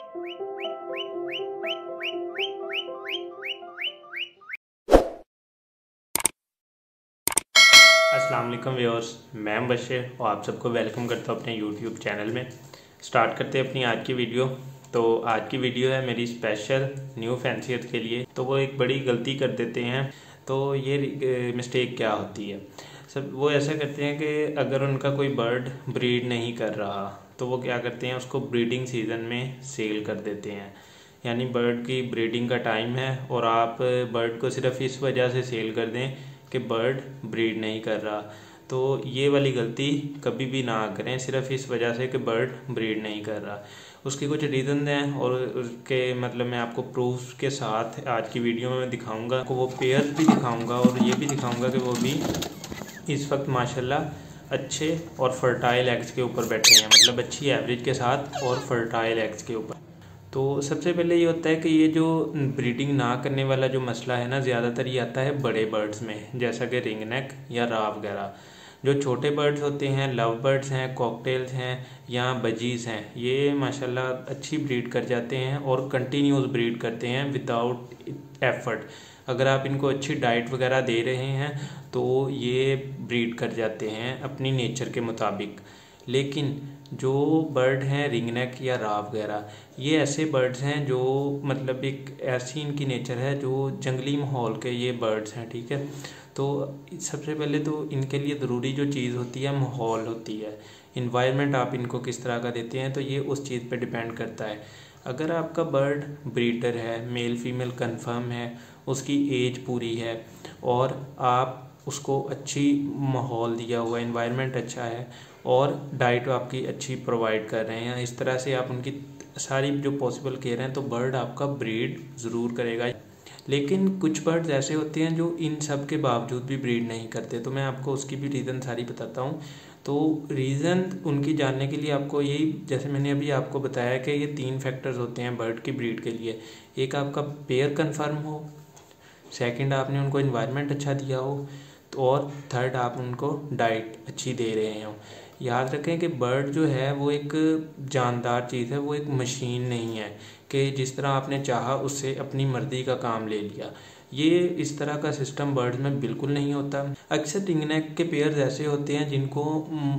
अस्सलाम वालेकुम व्यूअर्स, मैं बशीर और आप सबको वेलकम करता हूँ अपने यूट्यूब चैनल में। स्टार्ट करते हैं अपनी आज की वीडियो। तो आज की वीडियो है मेरी स्पेशल न्यू फैंसियर्स के लिए। तो वो एक बड़ी गलती कर देते हैं। तो ये मिस्टेक क्या होती है, सब वो ऐसा करते हैं कि अगर उनका कोई बर्ड ब्रीड नहीं कर रहा तो वो क्या करते हैं, उसको ब्रीडिंग सीज़न में सेल कर देते हैं। यानी बर्ड की ब्रीडिंग का टाइम है और आप बर्ड को सिर्फ इस वजह से सेल कर दें कि बर्ड ब्रीड नहीं कर रहा। तो ये वाली गलती कभी भी ना करें सिर्फ इस वजह से कि बर्ड ब्रीड नहीं कर रहा। उसके कुछ रीज़न हैं और उसके मतलब मैं आपको प्रूफ के साथ आज की वीडियो में दिखाऊंगा। आपको वो पेयर्स भी दिखाऊंगा और ये भी दिखाऊंगा कि वो भी इस वक्त माशाल्लाह अच्छे और फर्टाइल एग्स के ऊपर बैठे हैं, मतलब अच्छी एवरेज के साथ और फर्टाइल एग्स के ऊपर। तो सबसे पहले ये होता है कि ये जो ब्रीडिंग ना करने वाला जो मसला है ना, ज़्यादातर ये आता है बड़े बर्ड्स में, जैसा कि रिंग नेक या राव वगैरह। जो छोटे बर्ड्स होते हैं, लव बर्ड्स हैं, कॉकटेल्स हैं या बजीज़ हैं, ये माशाल्लाह अच्छी ब्रीड कर जाते हैं और कंटिन्यूस ब्रीड करते हैं विदाउट एफर्ट। अगर आप इनको अच्छी डाइट वगैरह दे रहे हैं तो ये ब्रीड कर जाते हैं अपनी नेचर के मुताबिक। लेकिन जो बर्ड हैं रिंग नेक या राव वगैरह, ये ऐसे बर्ड्स हैं जो मतलब एक ऐसी इनकी नेचर है जो जंगली माहौल के ये बर्ड्स हैं, ठीक है। तो सबसे पहले तो इनके लिए ज़रूरी जो चीज़ होती है माहौल होती है, इन्वायरमेंट आप इनको किस तरह का देते हैं, तो ये उस चीज़ पे डिपेंड करता है। अगर आपका बर्ड ब्रीडर है, मेल फीमेल कंफर्म है, उसकी एज पूरी है और आप उसको अच्छी माहौल दिया हुआ, इन्वायरमेंट अच्छा है और डाइट आपकी अच्छी प्रोवाइड कर रहे हैं, इस तरह से आप उनकी सारी जो पॉसिबल केयर हैं, तो बर्ड आपका ब्रीड ज़रूर करेगा। लेकिन कुछ बर्ड्स ऐसे होते हैं जो इन सब के बावजूद भी ब्रीड नहीं करते। तो मैं आपको उसकी भी रीज़न सारी बताता हूँ। तो रीज़न उनकी जानने के लिए आपको यही, जैसे मैंने अभी आपको बताया कि ये 3 फैक्टर्स होते हैं बर्ड की ब्रीड के लिए। एक आपका पेयर कन्फर्म हो, सेकंड आपने उनको इन्वायरमेंट अच्छा दिया हो, तो और थर्ड आप उनको डाइट अच्छी दे रहे हो। याद रखें कि बर्ड जो है वो एक जानदार चीज़ है, वो एक मशीन नहीं है कि जिस तरह आपने चाहा उससे अपनी मर्ज़ी का काम ले लिया। ये इस तरह का सिस्टम बर्ड्स में बिल्कुल नहीं होता। अक्सर रिंग नेक के पेयर्स ऐसे होते हैं जिनको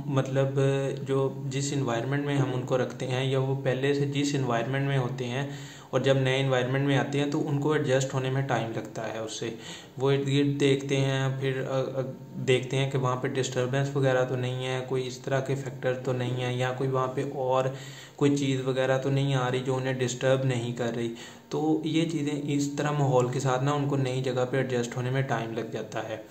मतलब जो जिस इन्वायरमेंट में हम उनको रखते हैं या वो पहले से जिस इन्वायरमेंट में होते हैं और जब नए इन्वायरमेंट में आते हैं तो उनको एडजस्ट होने में टाइम लगता है। उससे वो इर्द गिर्द देखते हैं, फिर देखते हैं कि वहाँ पे डिस्टर्बेंस वगैरह तो नहीं है, कोई इस तरह के फैक्टर तो नहीं है, या कोई वहाँ पे और कोई चीज़ वगैरह तो नहीं आ रही जो उन्हें डिस्टर्ब नहीं कर रही। तो ये चीज़ें इस तरह माहौल के साथ ना उनको नई जगह पे एडजस्ट होने में टाइम लग जाता है।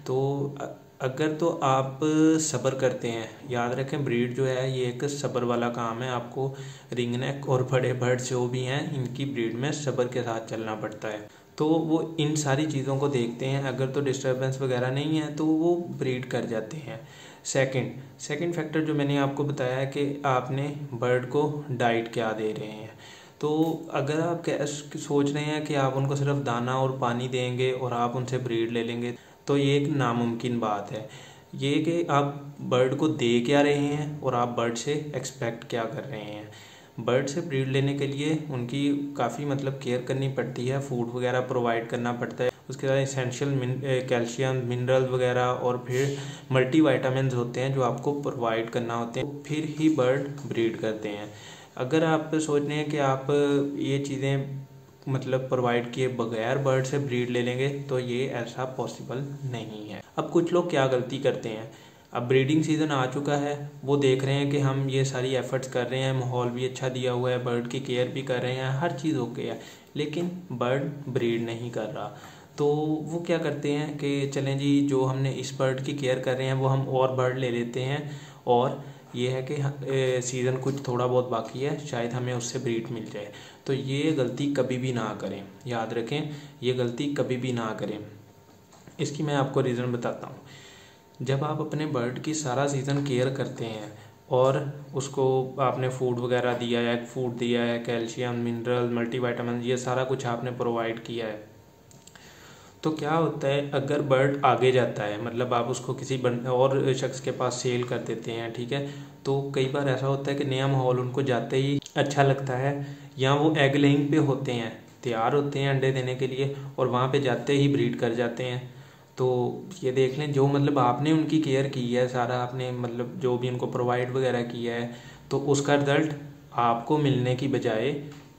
तो अगर तो आप सब्र करते हैं, याद रखें ब्रीड जो है ये एक सब्र वाला काम है। आपको रिंग नेक और बड़े बर्ड जो भी हैं इनकी ब्रीड में सब्र के साथ चलना पड़ता है। तो वो इन सारी चीज़ों को देखते हैं, अगर तो डिस्टर्बेंस वगैरह नहीं है तो वो ब्रीड कर जाते हैं। सेकंड फैक्टर जो मैंने आपको बताया है कि आपने बर्ड को डाइट क्या दे रहे हैं। तो अगर आप सोच रहे हैं कि आप उनको सिर्फ दाना और पानी देंगे और आप उनसे ब्रीड ले लेंगे, तो ये एक नामुमकिन बात है। ये कि आप बर्ड को दे क्या रहे हैं और आप बर्ड से एक्सपेक्ट क्या कर रहे हैं। बर्ड से ब्रीड लेने के लिए उनकी काफ़ी मतलब केयर करनी पड़ती है, फूड वगैरह प्रोवाइड करना पड़ता है, उसके बाद इसेंशियल कैल्शियम मिनरल वगैरह और फिर मल्टी वाइटामिन होते हैं जो आपको प्रोवाइड करना होते हैं, फिर ही बर्ड ब्रीड करते हैं। अगर आप सोच रहे हैं कि आप ये चीज़ें मतलब प्रोवाइड किए बगैर बर्ड से ब्रीड ले लेंगे तो ये ऐसा पॉसिबल नहीं है। अब कुछ लोग क्या गलती करते हैं, अब ब्रीडिंग सीज़न आ चुका है, वो देख रहे हैं कि हम ये सारी एफर्ट्स कर रहे हैं, माहौल भी अच्छा दिया हुआ है, बर्ड की केयर भी कर रहे हैं, हर चीज़ ओके है, लेकिन बर्ड ब्रीड नहीं कर रहा। तो वो क्या करते हैं कि चलें जी, जो हमने इस बर्ड की केयर कर रहे हैं वो हम और बर्ड ले लेते हैं और ये है कि सीज़न कुछ थोड़ा बहुत बाकी है, शायद हमें उससे ब्रीड मिल जाए। तो ये गलती कभी भी ना करें, याद रखें ये गलती कभी भी ना करें। इसकी मैं आपको रीज़न बताता हूँ। जब आप अपने बर्ड की सारा सीज़न केयर करते हैं और उसको आपने फूड वगैरह दिया है, फूड दिया है, कैल्शियम मिनरल मल्टीविटामिन ये सारा कुछ आपने प्रोवाइड किया है, तो क्या होता है अगर बर्ड आगे जाता है, मतलब आप उसको किसी और शख्स के पास सेल कर देते हैं, ठीक है, तो कई बार ऐसा होता है कि नया माहौल उनको जाते ही अच्छा लगता है, या वो एग लेइंग पे होते हैं, तैयार होते हैं अंडे देने के लिए और वहाँ पे जाते ही ब्रीड कर जाते हैं। तो ये देख लें, जो मतलब आपने उनकी केयर की है, सारा आपने मतलब जो भी उनको प्रोवाइड वगैरह किया है, तो उसका रिजल्ट आपको मिलने की बजाय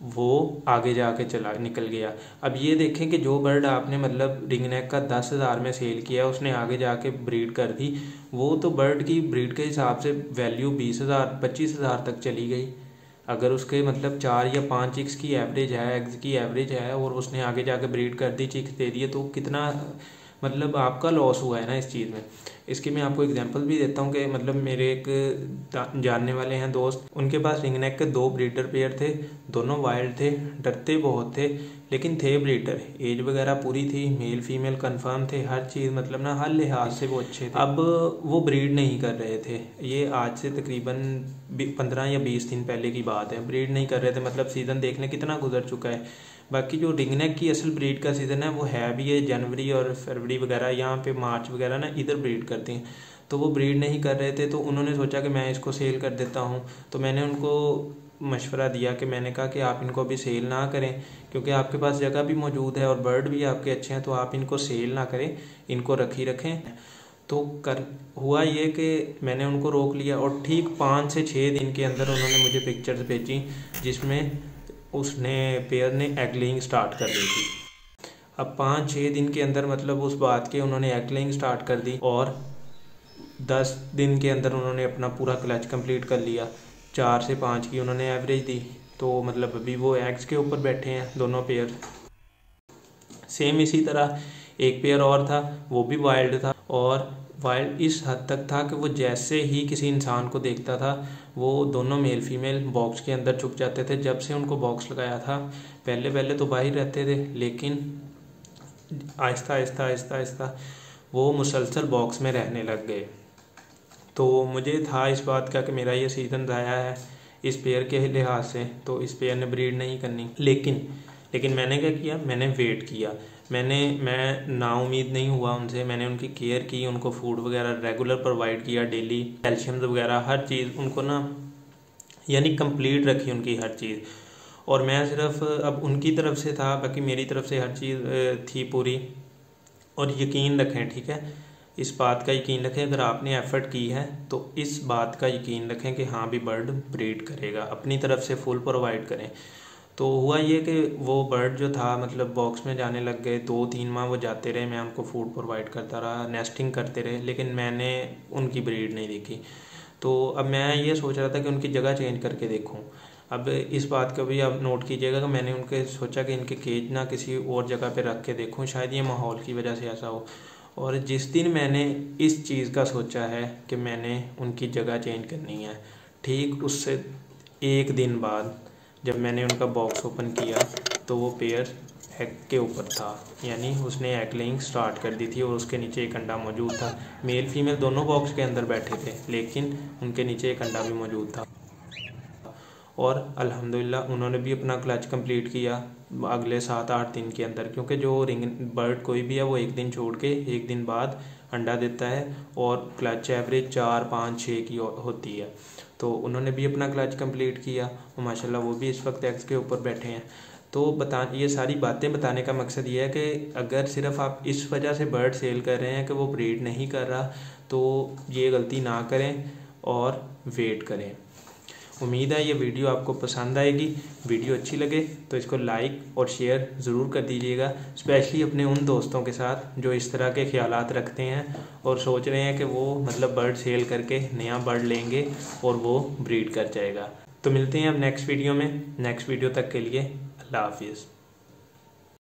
वो आगे जाके चला निकल गया। अब ये देखें कि जो बर्ड आपने मतलब रिंगनेक का 10,000 में सेल किया, उसने आगे जाके ब्रीड कर दी, वो तो बर्ड की ब्रीड के हिसाब से वैल्यू 20,000 25,000 तक चली गई। अगर उसके मतलब 4 या 5 चिक्स की एवरेज है, एग्स की एवरेज है, और उसने आगे जाके ब्रीड कर दी, चिक्स दे दिए, तो कितना मतलब आपका लॉस हुआ है ना इस चीज़ में। इसकी मैं आपको एग्जांपल भी देता हूँ कि मतलब मेरे एक जानने वाले हैं दोस्त, उनके पास रिंगनेक के 2 ब्रीडर पेयर थे, दोनों वाइल्ड थे, डरते बहुत थे, लेकिन थे ब्रीडर, एज वगैरह पूरी थी, मेल फीमेल कंफर्म थे, हर चीज़ मतलब ना हर लिहाज से वो अच्छे थे। अब वो ब्रीड नहीं कर रहे थे, ये आज से तकरीबन 15 या 20 दिन पहले की बात है, ब्रीड नहीं कर रहे थे, मतलब सीज़न देख लें कितना गुजर चुका है। बाकी जो रिंगनेक की असल ब्रीड का सीज़न है वो है भी ये जनवरी और फरवरी वगैरह, यहाँ पे मार्च वगैरह ना इधर ब्रीड करते हैं, तो वो ब्रीड नहीं कर रहे थे, तो उन्होंने सोचा कि मैं इसको सेल कर देता हूँ। तो मैंने उनको मशवरा दिया कि मैंने कहा कि आप इनको अभी सेल ना करें, क्योंकि आपके पास जगह भी मौजूद है और बर्ड भी आपके अच्छे हैं, तो आप इनको सेल ना करें, इनको रखी रखें। तो कर हुआ ये कि मैंने उनको रोक लिया, और ठीक 5 से 6 दिन के अंदर उन्होंने मुझे पिक्चर्स भेजी जिसमें उसने पेयर ने एग लेइंग स्टार्ट कर दी थी। अब 5-6 दिन के अंदर मतलब उस बात के उन्होंने एग लेइंग स्टार्ट कर दी, और 10 दिन के अंदर उन्होंने अपना पूरा क्लच कंप्लीट कर लिया। 4 से 5 की उन्होंने एवरेज दी, तो मतलब अभी वो एग्स के ऊपर बैठे हैं दोनों पेयर। सेम इसी तरह एक पेयर और था, वो भी वाइल्ड था, और वाइल्ड इस हद तक था कि वो जैसे ही किसी इंसान को देखता था, वो दोनों मेल फीमेल बॉक्स के अंदर छुप जाते थे। जब से उनको बॉक्स लगाया था, पहले पहले तो बाहर रहते थे, लेकिन आहिस्ता आहिस्ता आहिस्ता आहिस्ता वो मुसलसल बॉक्स में रहने लग गए। तो मुझे था इस बात का कि मेरा ये सीज़न ज़ाया है इस पेयर के लिहाज से, तो इस पेयर ने ब्रीड नहीं करनी। लेकिन मैंने क्या किया, मैंने वेट किया, मैं नाउम्मीद नहीं हुआ उनसे, मैंने उनकी केयर की, उनको फूड वगैरह रेगुलर प्रोवाइड किया, डेली कैल्शियम वगैरह हर चीज़ उनको ना, यानी कंप्लीट रखी उनकी हर चीज़। और मैं सिर्फ अब उनकी तरफ से था, बाकी मेरी तरफ से हर चीज़ थी पूरी। और यकीन रखें, ठीक है, इस बात का यकीन रखें, अगर आपने एफर्ट की है तो इस बात का यकीन रखें कि हाँ भी बर्ड ब्रीड करेगा, अपनी तरफ से फुल प्रोवाइड करें। तो हुआ ये कि वो बर्ड जो था मतलब बॉक्स में जाने लग गए, 2-3 माह वो जाते रहे, मैं उनको फूड प्रोवाइड करता रहा, नेस्टिंग करते रहे, लेकिन मैंने उनकी ब्रीड नहीं देखी। तो अब मैं ये सोच रहा था कि उनकी जगह चेंज करके देखूं। अब इस बात का भी आप नोट कीजिएगा कि मैंने उनके सोचा कि इनके केज ना किसी और जगह पे रख के देखूं, शायद ये माहौल की वजह से ऐसा हो। और जिस दिन मैंने इस चीज़ का सोचा है कि मैंने उनकी जगह चेंज करनी है, ठीक उससे 1 दिन बाद जब मैंने उनका बॉक्स ओपन किया, तो वो पेयर एग के ऊपर था, यानी उसने एग लेइंग स्टार्ट कर दी थी, और उसके नीचे एक अंडा मौजूद था। मेल फीमेल दोनों बॉक्स के अंदर बैठे थे, लेकिन उनके नीचे एक अंडा भी मौजूद था। और अल्हम्दुलिल्लाह उन्होंने भी अपना क्लच कंप्लीट किया अगले 7-8 दिन के अंदर, क्योंकि जो रिंग बर्ड कोई भी है वो 1 दिन छोड़ के 1 दिन बाद अंडा देता है, और क्लच एवरेज 4-5-6 की होती है। तो उन्होंने भी अपना क्लच कंप्लीट किया, और माशाल्लाह वो भी इस वक्त एग्स के ऊपर बैठे हैं। तो ये सारी बातें बताने का मकसद ये है कि अगर सिर्फ आप इस वजह से बर्ड सेल कर रहे हैं कि वो ब्रीड नहीं कर रहा, तो ये गलती ना करें और वेट करें। उम्मीद है ये वीडियो आपको पसंद आएगी। वीडियो अच्छी लगे तो इसको लाइक और शेयर ज़रूर कर दीजिएगा, स्पेशली अपने उन दोस्तों के साथ जो इस तरह के ख्यालात रखते हैं और सोच रहे हैं कि वो मतलब बर्ड सेल करके नया बर्ड लेंगे और वो ब्रीड कर जाएगा। तो मिलते हैं अब नेक्स्ट वीडियो में। नेक्स्ट वीडियो तक के लिए अल्लाह हाफिज़।